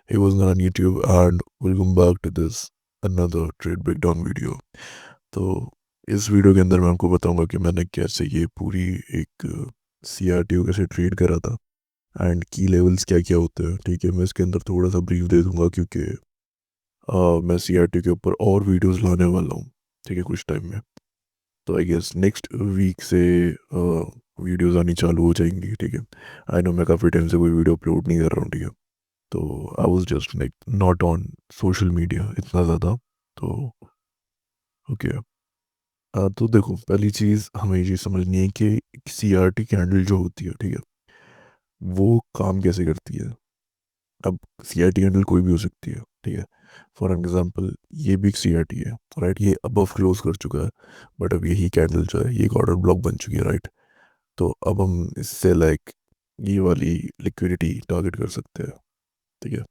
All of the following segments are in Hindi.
Hey, what's going on YouTube and welcome back to this another trade breakdown video. तो इस वीडियो के अंदर मैं आपको बताऊंगा कि मैंने कैसे ये पूरी एक CRT को कैसे ट्रेड करा था एंड की लेवल्स क्या क्या होते हैं। ठीक है, मैं इसके अंदर थोड़ा सा ब्रीफ दे दूंगा क्योंकि मैं CRT के ऊपर और वीडियोस लाने वाला हूँ। ठीक है, कुछ टाइम में। तो आई गेस नेक्स्ट वीक से वीडियोस आनी चालू हो जाएंगी। ठीक है, आई नो मैं काफ़ी टाइम से कोई वीडियो अपलोड नहीं कर रहा हूँ। ठीक है, तो I was just like not on social media इतना ज़्यादा। तो ओके, तो देखो, पहली चीज़ हमें ये समझनी है कि CRT कैंडल जो होती है, ठीक है, वो काम कैसे करती है। अब CRT कैंडल कोई भी हो सकती है। ठीक है, फॉर एग्जांपल ये भी एक CRT है, राइट। ये अबव क्लोज कर चुका है, बट अब यही कैंडल जो है ये एक ऑर्डर ब्लॉक बन चुकी है, राइट। तो अब हम इससे लाइक ये वाली लिक्विडिटी टारगेट कर सकते हैं। ठीक है,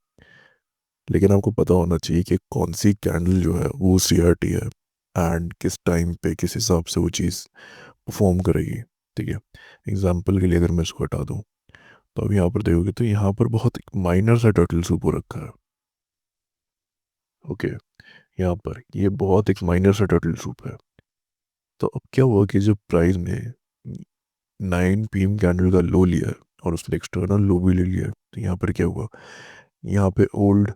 लेकिन आपको पता होना चाहिए कि कौन सी कैंडल जो है वो CRT है एंड किस टाइम पे किस हिसाब से वो चीज़ परफॉर्म करेगी। ठीक है, एग्जांपल के लिए अगर मैं इसको हटा दूँ तो अब यहाँ पर देखोगे तो यहाँ पर बहुत माइनर सा टर्टल सूप हो रखा है। ओके, यहाँ पर ये बहुत एक माइनर सा टर्टल सूप है। तो अब क्या हुआ कि जब प्राइस ने 9 PM कैंडल का लो लिया है और उसने एक्सटर्नल लो भी ले लिया है, तो यहाँ पर क्या हुआ, यहाँ पे ओल्ड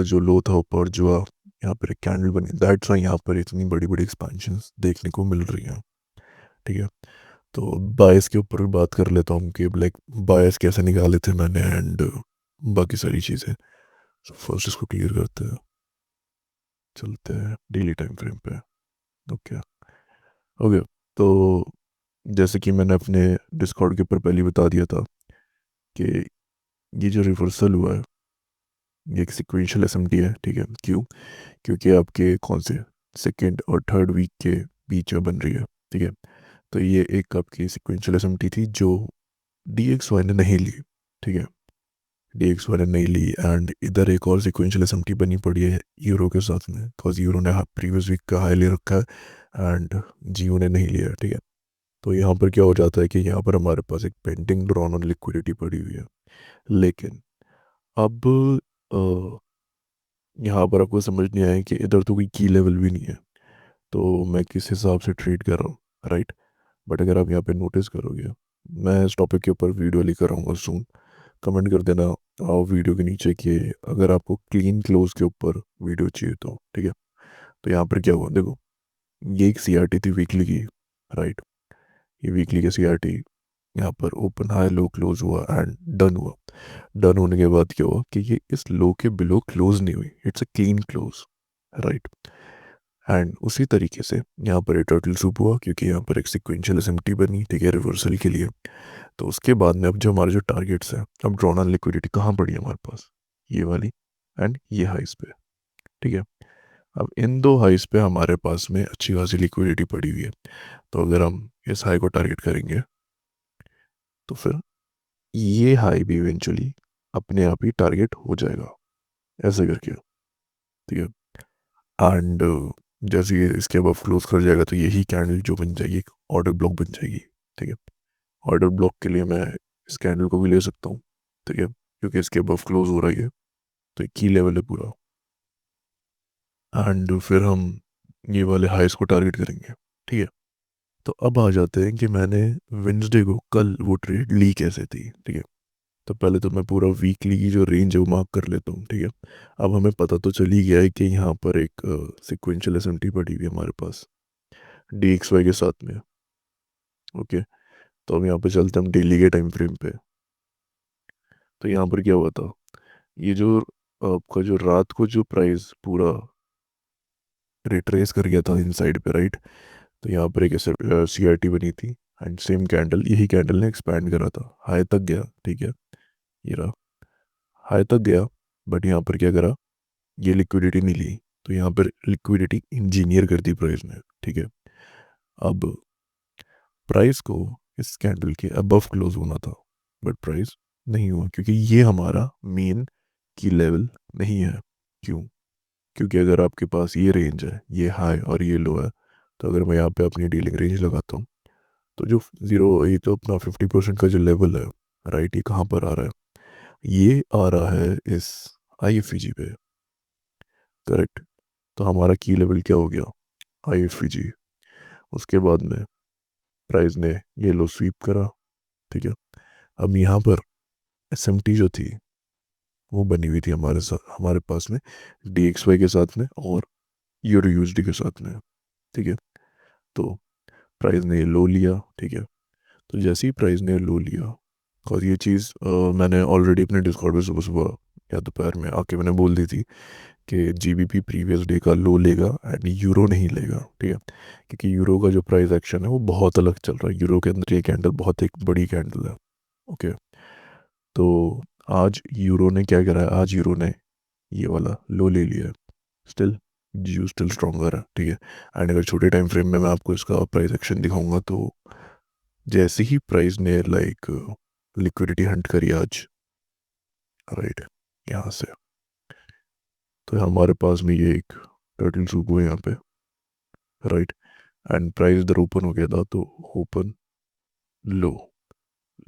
जो लो था ऊपर जो यहाँ पर एक कैंडल बनी, दैट्स वाई यहाँ पर इतनी बड़ी बड़ी एक्सपेंशंस देखने को मिल रही हैं। ठीक है, तो बायस के ऊपर भी बात कर लेता हूँ कि लाइक बायस कैसे निकाले थे मैंने एंड बाकी सारी चीज़ें। फर्स्ट इसको क्लियर करते हैं, चलते हैं डेली टाइम फ्रेम पे। ओके ओके, तो जैसे कि मैंने अपने डिस्कॉर्ड के ऊपर पहले ही बता दिया था कि ये जो रिवर्सल हुआ है ये एक सिक्वेंशियल एसएमटी है। ठीक है, क्यों? क्योंकि आपके कौन से सेकेंड और थर्ड वीक के बीच में बन रही है। ठीक है, तो ये एक आपकी सिक्वेंशियल एसएमटी थी जो DXY ने नहीं ली। ठीक है, DXY ने नहीं ली एंड इधर एक और सिक्वेंशियल एसएमटी बनी पड़ी है यूरो के साथ में, बिकॉज यूरो ने प्रीवियस वीक का हाई ले रखा है एंड जियो ने नहीं लिया। ठीक है, तो यहाँ पर क्या हो जाता है कि यहाँ पर हमारे पास एक पेंडिंग ड्रॉन ऑन लिक्विडिटी पड़ी हुई है। लेकिन अब अ, यहाँ पर आपको समझ नहीं आया कि इधर तो कोई की लेवल भी नहीं है, तो मैं किस हिसाब से ट्रीट कर रहा हूँ, राइट। बट अगर आप यहाँ पे नोटिस करोगे, मैं इस टॉपिक के ऊपर वीडियो लेकर आऊँगा सून। कमेंट कर देना वीडियो के नीचे कि अगर आपको क्लीन क्लोज के ऊपर वीडियो चाहिए तो। ठीक है, तो यहाँ पर क्या हुआ देखो, ये एक CRT थी वीकली की, राइट। ये वीकली की CRT यहाँ पर ओपन हाई लो क्लोज हुआ एंड डन हुआ। डन होने के बाद क्या हुआ कि ये इस लो के बिलो क्लोज नहीं हुई, it's a clean close, right. And उसी तरीके से यहाँ पर टर्टल सूप हुआ क्योंकि यहाँ पर एक सिक्वेंशियल एसएमटी बनी, ठीक है, रिवर्सल के लिए। तो उसके बाद में अब जो हमारे जो टारगेट्स हैं, अब ड्रॉन ऑन लिक्विडिटी कहाँ पड़ी है हमारे पास, ये वाली एंड ये हाइस पे। ठीक है, अब इन दो हाइस पे हमारे पास में अच्छी खासी लिक्विडिटी पड़ी हुई है। तो अगर हम इस हाई को टारगेट करेंगे तो फिर ये हाई भी इवेंचुअली अपने आप ही टारगेट हो जाएगा, ऐसे करके। ठीक है, एंड जैसे ये इसके अब क्लोज कर जाएगा तो यही कैंडल जो बन जाएगी एक ऑर्डर ब्लॉक बन जाएगी। ठीक है, ऑर्डर ब्लॉक के लिए मैं इस कैंडल को भी ले सकता हूँ। ठीक है, क्योंकि इसके अब क्लोज हो रही है तो एक की लेवल है पूरा। एंड फिर हम ये वाले हाइस को टारगेट करेंगे। ठीक है, तो अब आ जाते हैं कि मैंने वेंसडे को कल वो ट्रेड ली कैसे थी। ठीक है, तो पहले तो मैं पूरा वीकली की जो रेंज है वो मार्क कर लेता हूँ। ठीक है, अब हमें पता तो चल ही गया है कि यहाँ पर एक सिक्वेंशियल एसएमटी पड़ी हुई है हमारे पास DXY के साथ में। ओके, तो अब यहाँ पे चलते हैं हम डेली के टाइम फ्रेम पे। तो यहाँ पर क्या हुआ था, ये जो आपका जो रात को जो प्राइस पूरा रिट्रेस कर गया था इनसाइड पे, राइट। तो यहाँ पर एक ऐसे CRT बनी थी एंड सेम कैंडल, यही कैंडल ने एक्सपैंड करा था, हाई तक गया। ठीक है, ये रहा, हाई तक गया, बट यहाँ पर क्या करा, ये लिक्विडिटी नहीं ली। तो यहाँ पर लिक्विडिटी इंजीनियर कर दी प्राइस ने। ठीक है, अब प्राइस को इस कैंडल के अबव क्लोज होना था, बट प्राइस नहीं हुआ क्योंकि ये हमारा मेन की लेवल नहीं है। क्यों? क्योंकि अगर आपके पास ये रेंज है, ये हाई और ये लो है, तो अगर मैं यहाँ पे अपनी डीलिंग रेंज लगाता हूँ तो जो जीरो, ये तो अपना 50% का जो लेवल है, राइट, ये कहाँ पर आ रहा है, ये आ रहा है इस IFEG पे, करेक्ट। तो हमारा की लेवल क्या हो गया, IFEG। उसके बाद में प्राइस ने ये लो स्वीप करा, ठीक है। अब यहाँ पर SMT जो थी वो बनी हुई थी हमारे साथ, हमारे पास में DXY के साथ में और यूरो USD के साथ में, ठीक है। तो प्राइस ने ये लो लिया, ठीक है। तो जैसे ही प्राइस ने लो लिया, और ये चीज़ मैंने ऑलरेडी अपने डिस्कॉर्ड पे सुबह सुबह या दोपहर में आके मैंने बोल दी थी कि GBP प्रीवियस डे का लो लेगा एंड यूरो नहीं लेगा, ठीक है। क्योंकि यूरो का जो प्राइस एक्शन है वो बहुत अलग चल रहा है, यूरो के अंदर ये कैंडल बहुत एक बड़ी कैंडल है, ओके। तो आज यूरो ने क्या करा है, आज यूरो ने ये वाला लो ले लिया है, स्टिल जीयू स्टिल स्ट्रॉन्गर है, ठीक है। एंड अगर छोटे टाइम फ्रेम में मैं आपको इसका प्राइस एक्शन दिखाऊंगा तो जैसे ही प्राइस ने लाइक लिक्विडिटी हंट करी आज, राइट, यहाँ से, तो हमारे पास में ये एक टर्टल सूप हुआ यहाँ पे, राइट। एंड प्राइस इधर ओपन हो गया था, तो ओपन लो,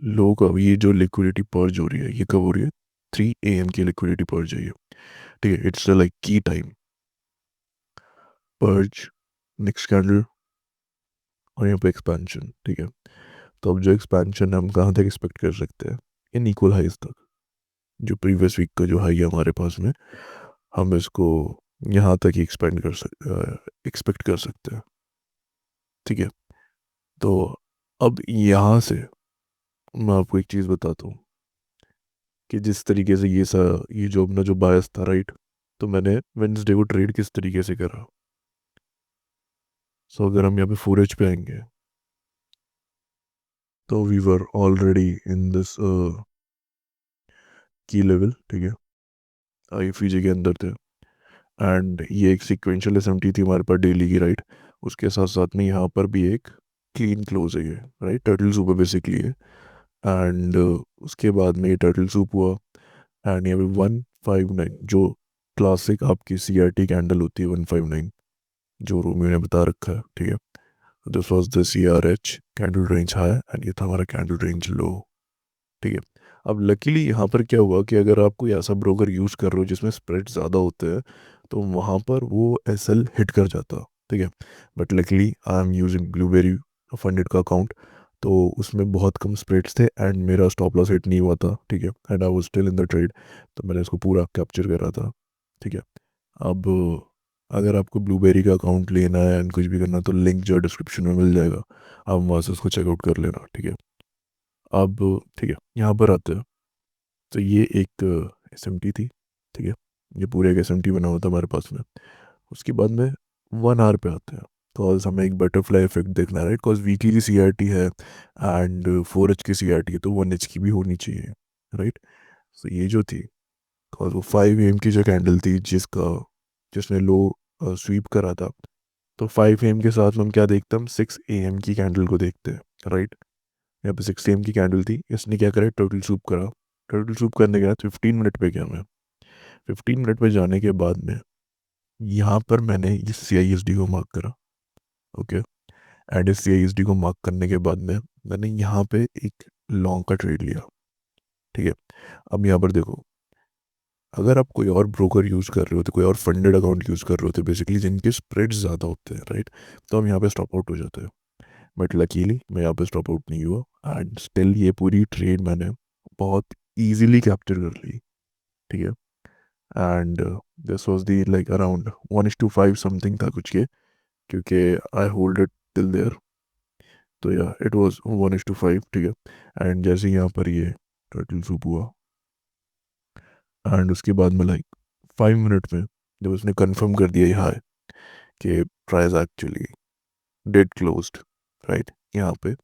लो का ये जो लिक्विडिटी पर्ज हो रही है ये कब हो रही है, 3 AM की लिक्विडिटी पर्ज है ये, ठीक है। इट्स लाइक की टाइम पर्ज, नेक्स्ट कैंडल और यहाँ पे एक्सपेंशन, ठीक है। तो अब जो एक्सपेंशन है हम कहाँ तक एक्सपेक्ट कर सकते हैं, इन इक्वल हाइज तक, जो प्रीवियस वीक का जो हाई है हमारे पास में, हम इसको यहाँ तक ही एक्सपेक्ट कर सकते हैं, ठीक है। तो अब यहाँ से मैं आपको एक चीज़ बताता हूँ कि जिस तरीके से ये जो अपना जो बायस था, राइट, तो मैंने वेंसडे को ट्रेड किस तरीके से करा। सो अगर हम यहाँ पे 4H पे आएंगे तो we were already in this key level, ठीक है, IFEG के अंदर थे। एंड ये एक सिक्वेंशियल SMT थी हमारे पास डेली की, राइट। उसके साथ साथ में यहाँ पर भी एक क्लीन क्लोज है ये, राइट, टर्टल सूप है बेसिकली है। एंड उसके बाद में ये टर्टल सूप हुआ एंड यहाँ पे 159 जो क्लासिक आपकी CRT कैंडल होती है 159, जो रोमियो ने बता रखा है, ठीक है। This was the CRH candle range high and ये था हमारा कैंडल रेंज लो, ठीक है। अब लकीली यहाँ पर क्या हुआ कि अगर आप कोई ऐसा ब्रोकर यूज़ कर रहे हो जिसमें स्प्रेड ज़्यादा होते हैं तो वहाँ पर वो SL हिट कर जाता, ठीक है। But luckily I am using blueberry funded का अकाउंट, तो उसमें बहुत कम स्प्रेड्स थे एंड मेरा स्टॉप लॉस हिट नहीं हुआ था, ठीक है। And I was still in the trade, तो मैंने इसको पूरा कैप्चर करा था, ठीक है। अब अगर आपको ब्लूबेरी का अकाउंट लेना है एंड कुछ भी करना है तो लिंक जो डिस्क्रिप्शन में मिल जाएगा, आप वहाँ से उसको चेकआउट कर लेना, ठीक है। अब ठीक है, यहाँ पर आते हैं। तो ये एक SMT थी, ठीक है। ये पूरे एक SMT बना हुआ था हमारे पास में। उसके बाद में 1 आवर पे आते हैं, बिकॉज हमें एक बटरफ्लाई इफेक्ट देखना है, राइट। बिकॉज वीकली की CRT है एंड 4H की CRT है तो 1H की भी होनी चाहिए, राइट। तो ये जो थी, बिकॉज वो 5 AM की जो कैंडल थी जिसने लो स्वीप करा था, तो 5 AM के साथ में हम क्या देखते हैं, हम 6 AM की कैंडल को देखते हैं, राइट। यहाँ पे 6 AM की कैंडल थी, इसने क्या करा, टर्टल सूप करा। टर्टल सूप करने के बाद 15 मिनट पे गया मैं। 15 मिनट पे जाने के बाद में यहाँ पर मैंने इस CISD को मार्क करा, ओके। एंड इस CISD को मार्क करने के बाद में मैंने यहाँ पे एक लॉन्ग का ट्रेड लिया, ठीक है। अब यहाँ पर देखो, अगर आप कोई और ब्रोकर यूज़ कर रहे हो तो कोई और फंडेड अकाउंट यूज़ कर रहे हो तो बेसिकली जिनके स्प्रेड्स ज़्यादा होते हैं, राइट, तो हम यहाँ पे स्टॉप आउट हो जाते हैं। बट लकीली मैं यहाँ पे स्टॉप आउट नहीं हुआ एंड स्टिल ये पूरी ट्रेड मैंने बहुत इजीली कैप्चर कर ली, ठीक है। And this was the like around 1:5 something था कुछ के, क्योंकि I hold it till there, तो या इट वाज 1:5, ठीक है। एंड जैसे ही यहाँ पर ये टर्टल सूप हुआ एंड उसके बाद में लाइक 5 मिनट में जब उसने कंफर्म कर दिया यहाँ कि price actually dead closed, right, यहाँ पे,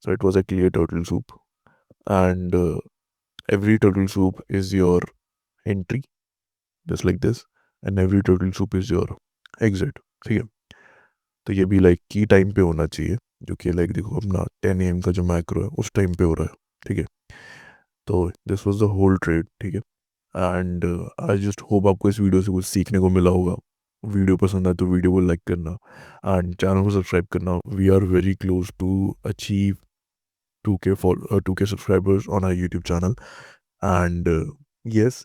so it was a clear turtle soup and every turtle soup is your entry just like this and every turtle soup is your exit, ठीक है। तो ये भी लाइक की टाइम पे होना चाहिए, जो कि लाइक देखो अपना 10 AM का जो मैक्रो है उस टाइम पे हो रहा है, ठीक है। तो this was the whole trade, ठीक है। एंड आई जस्ट होप आपको इस वीडियो से कुछ सीखने को मिला होगा। वीडियो पसंद आए तो वीडियो को लाइक करना एंड चैनल को सब्सक्राइब करना। We are very close to achieve 2K subscribers on our YouTube channel and yes,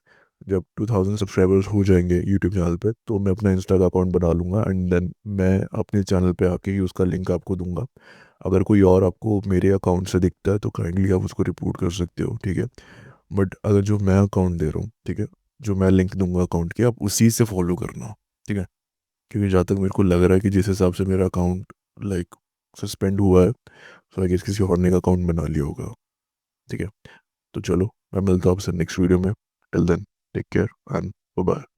जब 2000 सब्सक्राइबर्स हो जाएंगे यूट्यूब चैनल पे, तो मैं अपना इंस्टा का अकाउंट बना लूँगा एंड देन मैं अपने चैनल पे आके ही उसका लिंक आपको दूंगा। अगर कोई और आपको मेरे अकाउंट से दिखता है तो काइंडली आप उसको रिपोर्ट कर सकते हो, ठीक है। बट अगर जो मैं अकाउंट दे रहा हूँ, ठीक है, जो मैं लिंक दूंगा अकाउंट की, आप उसी से फॉलो करना, ठीक है। क्योंकि जहाँ तक मेरे को लग रहा है कि जिस हिसाब से मेरा अकाउंट लाइक सस्पेंड हुआ है, तो आई गेस किसी और ने अकाउंट बना लिया होगा, ठीक है। तो चलो, मैं मिलता हूँ आपसे नेक्स्ट वीडियो में। Till then, take care and bye bye.